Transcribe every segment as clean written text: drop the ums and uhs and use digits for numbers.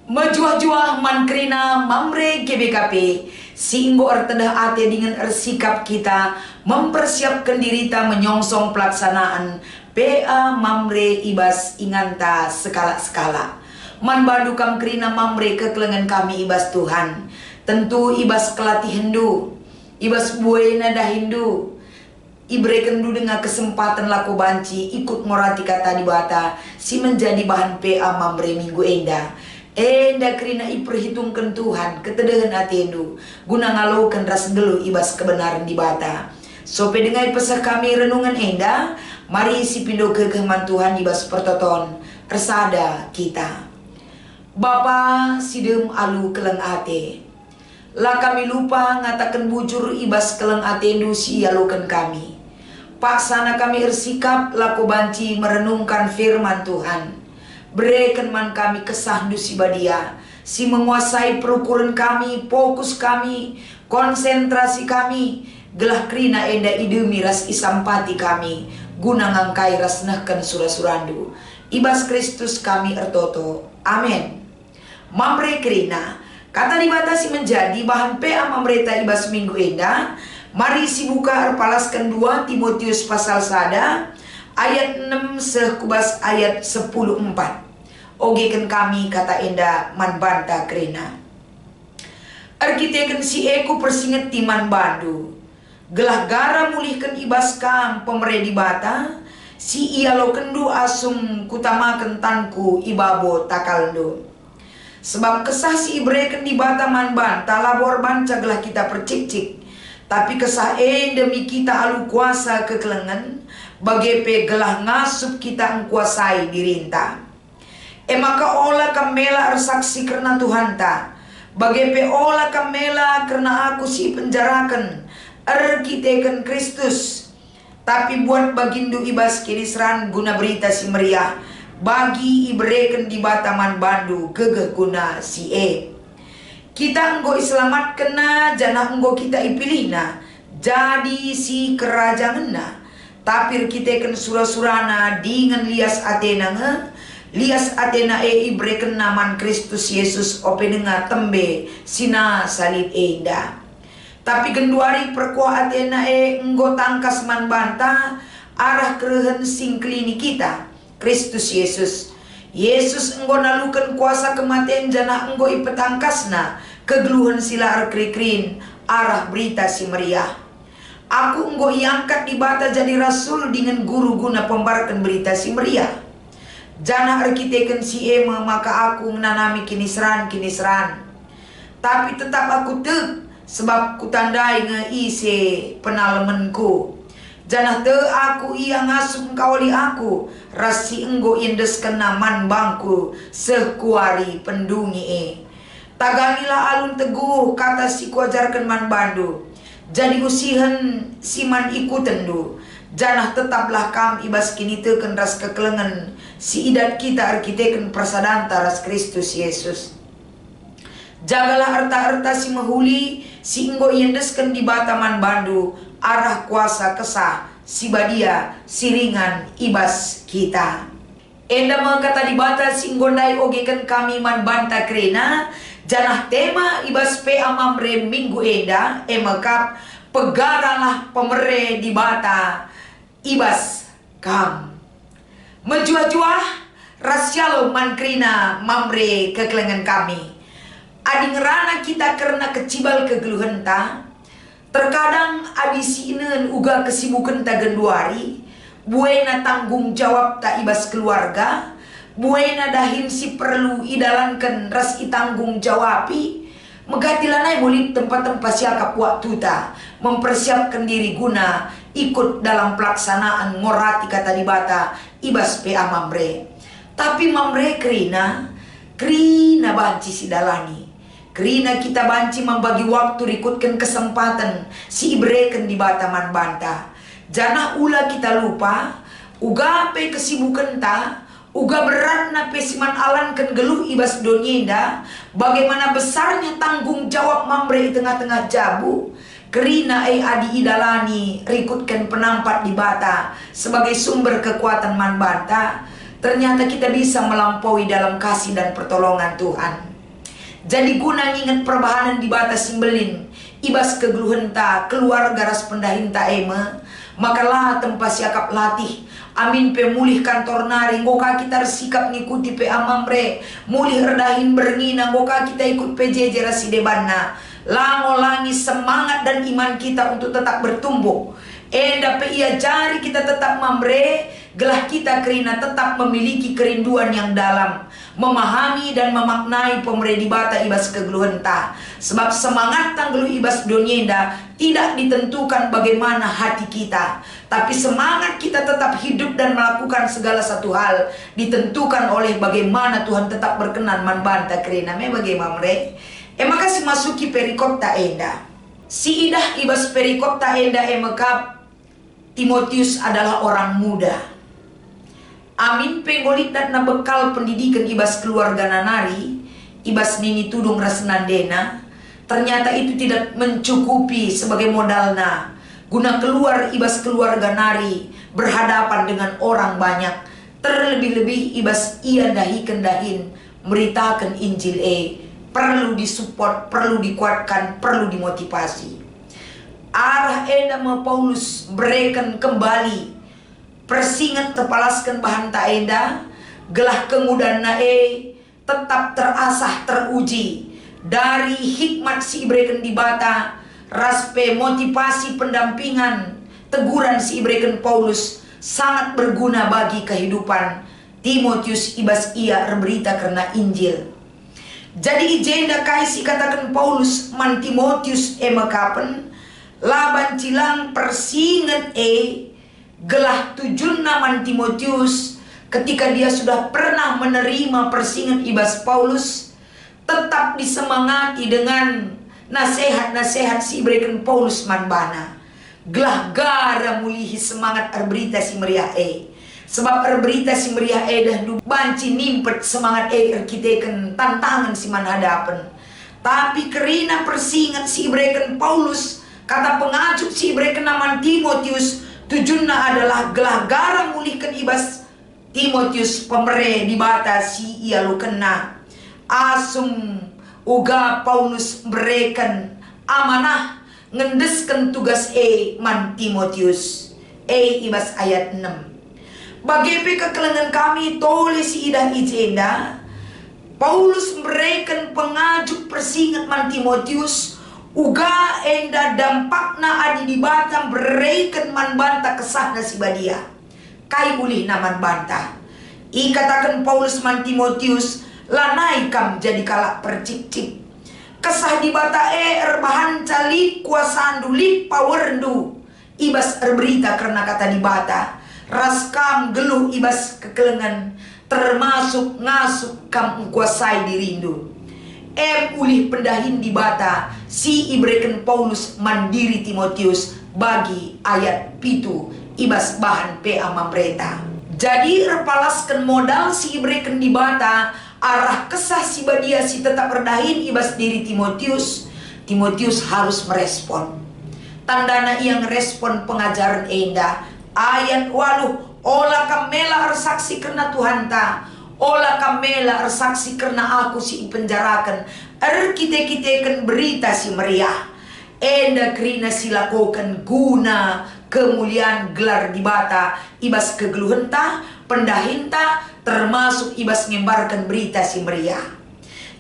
Majuah-juah mankrina mamre GBKP singgo ertedah ate dengan ersikap kita mempersiapkan dirita menyongsong pelaksanaan PA mamre ibas inganta skala-skala. Man badu kam krina mamre kekelengan kami ibas Tuhan. Tentu ibas kelati Hindu, ibas buena dah Hindu. Ibre kendu dengan kesempatan laku banci ikut ngorati kata di bata si menjadi bahan PA mamre minggu enda. Enda krina iperhitungkan Tuhan ketedahan atendu guna ngalokan ras delu ibas kebenaran di bata. Sope dengan pesah kami renungan enda, mari si pindo kekeman Tuhan ibas pertoton ersada kita. Bapa sidem alu keleng ate, lah kami lupa ngatakan bujur ibas keleng atendu si alukan kami. Paksana kami ersikap laku banci merenungkan firman Tuhan. Berikan man kami kesah dusi badia, si menguasai perukuran kami, fokus kami, konsentrasi kami, gelah krina enda ide miras isampati kami, guna ngangkai rasnahkan surah-surandu. Ibas Kristus kami ertoto. Amin. Mamre krina, kata dibatasi menjadi bahan PA mamreta ibas minggu enda. Mari si buka erpalaskan 2 Timotius pasal sada ayat 6 sekubas ayat 10:4. Ogekan kami kata enda man banta krena. Erkiteken si eku persinget timan bandu. Gelah gara mulihkan ibas kam pemere di bata. Si ia lo kendu asum kutamakan tanku ibabo takaldo. Sebab kesah si ibreken di bata man banta labor banca gelah kita percik-cik. Tapi kesah demi kita alu kuasa kekelengan. Bagepe gelah ngasup kita ngkuasai dirinta. Maka olah kamela ersaksi karena Tuhan ta. Bagepe olah kamela karena aku si penjarakan erkiteken Kristus. Tapi buat bagindu ibas kirisran guna berita si meriah. Bagi ibreken di bataman bandu gegeh guna si Kita enggo iselamat kena janah enggo kita ipilihna. Jadi si kerajaan na. Tapi kita ken surah-surana dengan lias Athena nge. Lias Athena ibreken naman Kristus Yesus ope dengar tembe sina salib enda. Tapi genduari perkuah Athena enggo tangkas man banta arah kerehen sing klini kita Kristus Yesus. Yesus enggo nalukan kuasa kematian jana enggo ipetangkasna kegeluhan sila erkrikrin arah berita si meriah. Aku enggo iangkat di bata jadi rasul dengan guru guna pembarkan berita si meriah. Jana arkiteken si maka aku menanami kinisran. Tapi tetap aku tek sebab kutandai ngeise penalemenku. Jana te aku ia ngasuh kawali aku rasi enggo indesken naman bangku sekuari pendungi Taganilah alun teguh kata si kuajarkan man bandu. Jadi usihan siman ikutendu. Janah tetaplah kam ibas kini teken ras kekelengan si idat kita arkiteken persadanta ras Kristus Yesus. Jagalah erta-erta si mahuli si enggo yendesken di bataman bandu arah kuasa kesah si badia siringan ibas kita. Enda kata di bata si nggondai ogekan kami man banta krena janah tema ibas PA mamre minggu enda emakap pegaralah pemere di bata ibas kam. Menjuah-juah rasyalo mankrina mamre kekelengan kami. Adi ngerana kita karena kecibal kegeluhan ta. Terkadang adi siinen uga kesibukan ta genduari. Buena tanggung jawab ta ibas keluarga. Buena dahin si perlu idalankan ras itanggung jawabi. Megatilanai mulit tempat-tempat siakap waktu ta. Mempersiapkan diri guna ikut dalam pelaksanaan ngorati kata di bata ibas PA mamre. Tapi mamre krina banci si dalani. Krina kita banci membagi waktu rikutkan kesempatan si ibreken di bata man banta. Janah ula kita lupa uga pe kesibukan ta. Uga berat na pesiman alan ken geluh ibas donyenda. Bagaimana besarnya tanggung jawab mamre di tengah-tengah jabu. Kerina adi idalani rikutkan penampat di bata sebagai sumber kekuatan man banta, ternyata kita bisa melampaui dalam kasih dan pertolongan Tuhan. Jadi guna nginget perbahanan di bata simbelin ibas kegluhenta keluar garas pendahinta ema, makalah tempat siakap latih amin pemulih kantor nari ngoka kita sikap ngikuti pe amamre mulih redahin berngina ngoka kita ikut PJJ rasidebanna langolangi semangat dan iman kita untuk tetap bertumbuh. Enda pe ia jari kita tetap mamre, gelah kita kerina tetap memiliki kerinduan yang dalam, memahami dan memaknai pemeredi bata ibas kegeluhenta. Sebab semangat tanggelu ibas donyenda tidak ditentukan bagaimana hati kita, tapi semangat kita tetap hidup dan melakukan segala satu hal ditentukan oleh bagaimana Tuhan tetap berkenan manbanta kerina me bagaimana mamre. Makasih masuki perikop ta enda. Si idah ibas perikop ta enda emakap Timotius adalah orang muda. Amin penggolit dan bekal pendidikan ibas keluarga nanari, ibas nini tudung rasenandena. Ternyata itu tidak mencukupi sebagai modalna guna keluar ibas keluarga nari berhadapan dengan orang banyak. Terlebih-lebih ibas ia dahikan dahin meritakan Injil perlu disupport, perlu dikuatkan, perlu dimotivasi. Arah enda ma Paulus berikan kembali persingat terpalaskan bahan ta enda gelah kemudahan tetap terasah teruji dari hikmat si berikan di bata raspe motivasi pendampingan teguran si berikan Paulus sangat berguna bagi kehidupan Timotius ibas ia berita karena Injil. Jadi ijenda kaisi katakan Paulus man Timotius makapen laban cilang persingat gelah tujunna man Timotius ketika dia sudah pernah menerima persingat ibas Paulus tetap disemangati dengan nasihat-nasihat si berikan Paulus man bana gelah gara mulihi semangat berita si meriah sebab berita si meriah dah du banci nimpet semangat erkiteken tantangan si man hadapan. Tapi kerina persingat si berikan Paulus kata pengajuk si berikan naman Timotius tujuannya adalah gelah gara mulihkan ibas Timotius pemere di bata si ia lu kena asum uga Paulus berikan amanah ngendeskan tugas man Timotius ibas ayat 6. Bagaimana kekelengan kami toleh si idah ijenda Paulus memberikan pengajuk persingat man Timotius uga enda dampakna adi di batang berikan man banta kesahna si badia kai ulih naman banta ikatakan Paulus man Timotius lanai kam jadi kalak percik-cik kesah di bata erbahan calik kuasaan dulik powerdu ibas berita karena kata di bata raskam geluh ibas kekelengan termasuk ngasup kam kuasai dirindu ulih pendahin di bata si ibrekan Paulus mandiri Timotius bagi ayat pitu ibas bahan mamreta. Jadi repalaskan modal si ibrekan di bata arah kesah si badia si tetap berdahin ibas diri Timotius. Timotius harus merespon tandana yang respon pengajaran enda ayat waluh ola kamela arsaksi karena Tuhan ta ola kamela arsaksi karena aku si penjarakan kite-kitekan berita si meriah enda krina silakokan guna kemuliaan gelar di bata ibas kegeluhenta pendahinta termasuk ibas ngembarkan berita si meriah.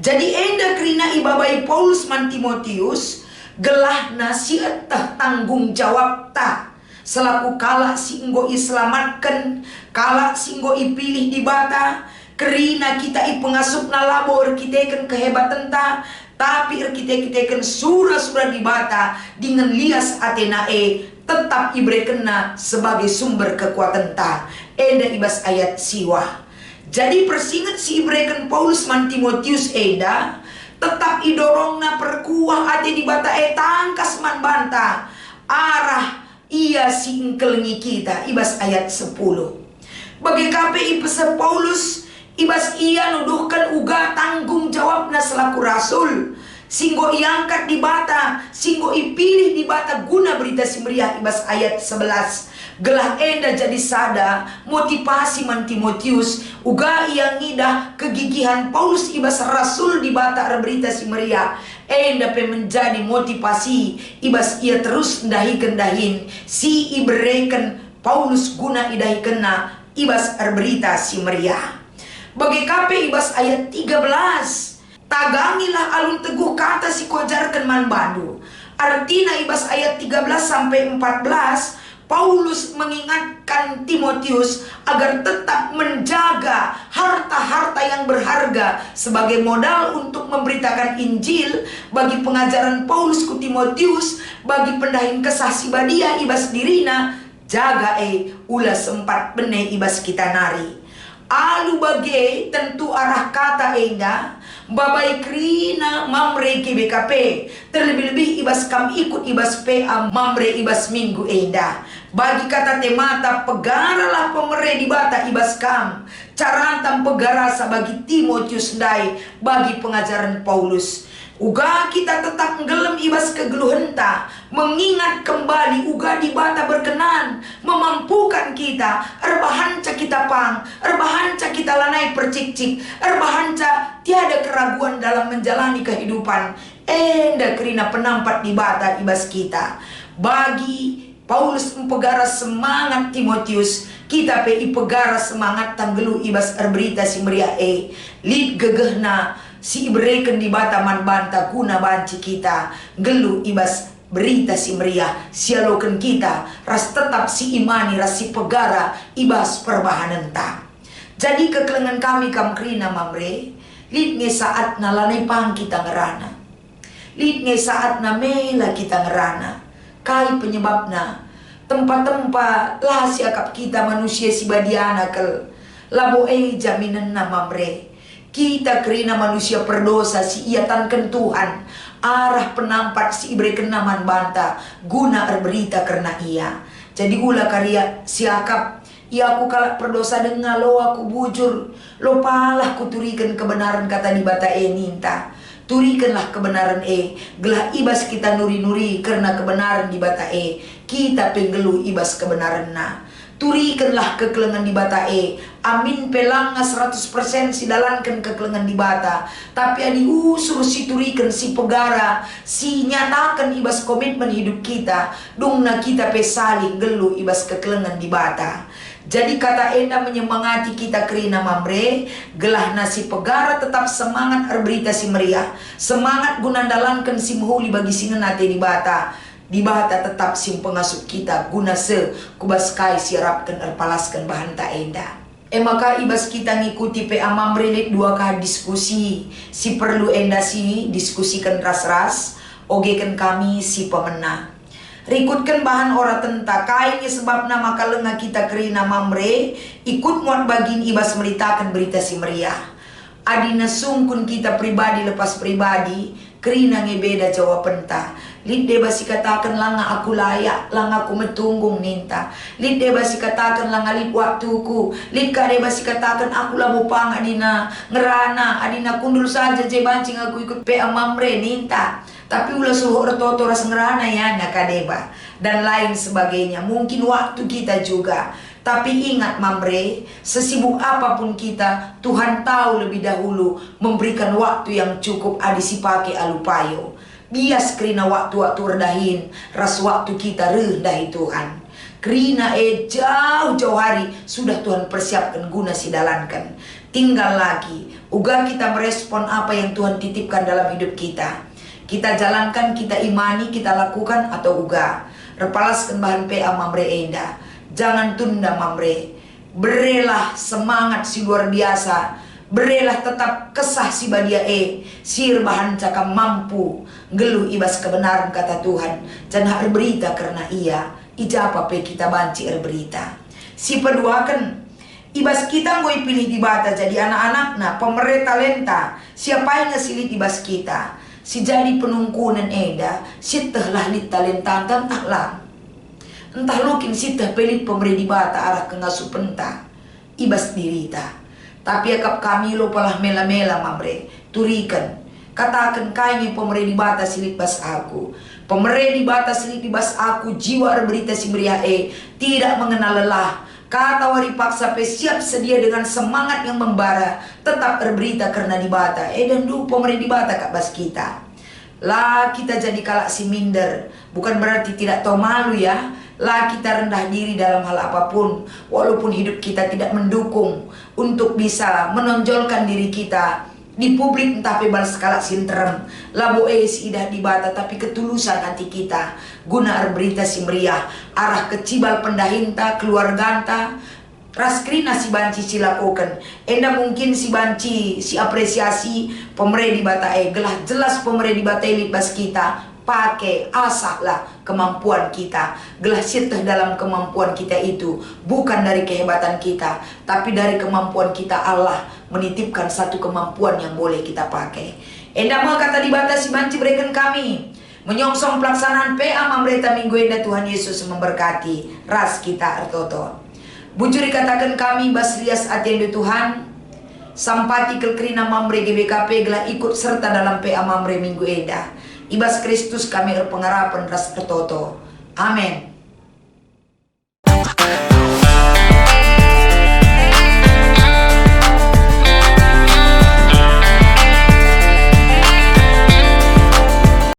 Jadi enda krina ibabai Paulus man Timotius gelah nasihat tanggung jawab ta selaku kalak singgo iselamatkan kalak singgo ipilih di bata kerina kita ipengasup nalabor kitekan kehebatan ta tapi kitekan surah-surah di bata dengan lias Athena tetap ibrekena sebagai sumber kekuatan ta enda ibas ayat siwa. Jadi persingat si ibrekan Paulus man Timotius enda tetap idorongna perkuah ade di bata tangkas man banta arah ia singkelengi kita ibas ayat 10. Bagi KPI pesan Paulus ibas ia nuduhkan uga tanggung jawabna selaku rasul singgo iangkat di bata, singgo ipilih di bata guna berita si meriah ibas ayat 11. Gelah enda jadi sada motivasi man Timotius uga yang ngidah kegigihan Paulus ibas rasul di bata berita si meriah enda pe menjadi motivasi ibas ia terus dahin si ibereken Paulus guna idahi kena ibas berita si meriah. Bagi kape ibas ayat 13, tagangilah alun teguh kata si kuajarkan man bandu. Artinya ibas ayat 13 sampai 14, Paulus mengingatkan Timotius agar tetap menjaga harta-harta yang berharga sebagai modal untuk memberitakan Injil bagi pengajaran Paulus ku Timotius, bagi pendahin kesah si badia ibas dirina, jaga ulah sempat bene ibas kita nari. Alu bagai tentu arah kata enda babai krina mamre KBKP, terlebih-lebih ibas kam ikut ibas PA mamre ibas minggu enda. Bagi kata temata pegaralah pemere di bata ibas kam, carantam pegarasa bagi Timotius dai bagi pengajaran Paulus. Uga kita tetap ngelem ibas kegeluhenta, mengingat kembali uga di bata berkenan, memampukan kita, erbahanca kita pang, erbahanca kita lanai percik-cik, erbahanca tiada keraguan dalam menjalani kehidupan. Enda kerina penampat di bata ibas kita. Bagi Paulus empegara semangat Timotius, kita pe ipegara semangat tanggelu ibas berita si meriah lid gegehna si ibereken di bata man banta guna banci kita gelu ibas berita si meriah sialoken kita ras tetap si imani ras si pegara ibas perbahanenta. Jadi kekelengan kami kam krina mamre lid nge saat nalanai pang kita ngerana, lid nge saat na mela kita ngerana kai penyebabna tempat-tempat lah siakap kita manusia si badiana kel labo jaminan na mamre kita kerina manusia perdosa si ia tanken Tuhan arah penampat si ibreken naman banta guna berita karena ia. Jadi ulah karya siakap ia aku kalak perdosa dengar lo aku bujur lo palah kuturikan kebenaran kata di bata ninta. Turikanlah kebenaran gelah ibas kita nuri-nuri karena kebenaran di bata kita penggelu ibas kebenaran na. Turikanlah kekelengan di bata amin pelanga 100% si dalankan kekelengan di bata, tapi adi usur si turikan si pegara si nyatakan ibas komitmen hidup kita dungna kita pesali gelu ibas kekelengan di bata. Jadi kata enda menyemangati kita kerina mamre gelah nasi pegara tetap semangat berita si meriah, semangat guna dalankan si muhuli bagi singenate di bata tetap sim pengasuh kita guna se kubas kai siarapkan erpalaskan bahan tak enda. Maka ibas kita ngikuti PA mamre lek dua kah diskusi si perlu enda si diskusikan ras-ras ogekan kami si pemenang. Rikutkan bahan ora tenta kainnya sebab nama kalenga kita kerina mamre ikut muat bagin ibas meritakan berita si meriah. Adina sungkun kita pribadi lepas pribadi kerina ngebeda jawab penta. Lid basi katakan langa aku layak, langa aku metunggung ninta. Lid basi katakan langa lip waktuku. Lid basi katakan aku lamu pang adina ngerana adina kundul saja je bancing aku ikut PA mamre ninta. Tapi ulah suruh ortoto ras ngerana ya nakadeba dan lain sebagainya. Mungkin waktu kita juga. Tapi ingat mamre, sesibuk apapun kita, Tuhan tahu lebih dahulu memberikan waktu yang cukup adisipake alupayo. Bias kerina waktu-waktu redahin, ras waktu kita rendahi Tuhan. Kerina jauh-jauh hari sudah Tuhan persiapkan guna si dalankan. Tinggal lagi, uga kita merespon apa yang Tuhan titipkan dalam hidup kita. Kita jalankan, kita imani, kita lakukan atau uga. Repalaskan bahan PA mamre enda. Jangan tunda mamre. Berilah semangat si luar biasa. Berilah tetap kesah si badia sir bahan cakap mampu geluh ibas kebenaran kata Tuhan. Jangan berita karena ia ijapa pe kita banci berita. Si peduakan ibas kita ngoi pilih di bata jadi anak-anak pemerintah talenta. Siapa yang ngesilit ibas kita? Si jadi penungkunan eda, si tehlah lit talenta entahlah. Entah lukin si teh pelit pemberi di bata arah kengasuh penta. Ibas dirita. Tapi akap kami lo palah mela-mela mamre. Turikan. Katakan kami pemerintah di batas silit bas aku. Pemerintah di batas silit di bas aku, jiwa berita si meriah tidak mengenal lelah. Kata wari paksa siap sedia dengan semangat yang membara, tetap berberita karena di bata. Dan du pemerintah di bata kak bas kita. Lah kita jadi kalak si minder, bukan berarti tidak tahu malu ya. Lah kita rendah diri dalam hal apapun, walaupun hidup kita tidak mendukung untuk bisa menonjolkan diri kita di publik, entah bebal skala sinterem labo idah di bata, tapi ketulusan hati kita guna berita si meriah arah kecibal pendahinta keluarganta raskrina si banci silakukan. Enda mungkin si banci si apresiasi pemerintah di bata gelah jelas pemerintah di bata libas kita pakai asahlah kemampuan kita, gelah siteh dalam kemampuan kita itu bukan dari kehebatan kita, tapi dari kemampuan kita Allah menitipkan satu kemampuan yang boleh kita pakai. Enda mau kata di batas si banci berikan kami menyongsong pelaksanaan PA Mamreta minggu enda. Tuhan Yesus memberkati ras kita artoto. Bujuri katakan kami basrias atiendu Tuhan sampati kelkrina Mamre GBKP gelah ikut serta dalam PA Mamre minggu enda. Ibas Kristus kami berpengharapan ras tertoto. Amin.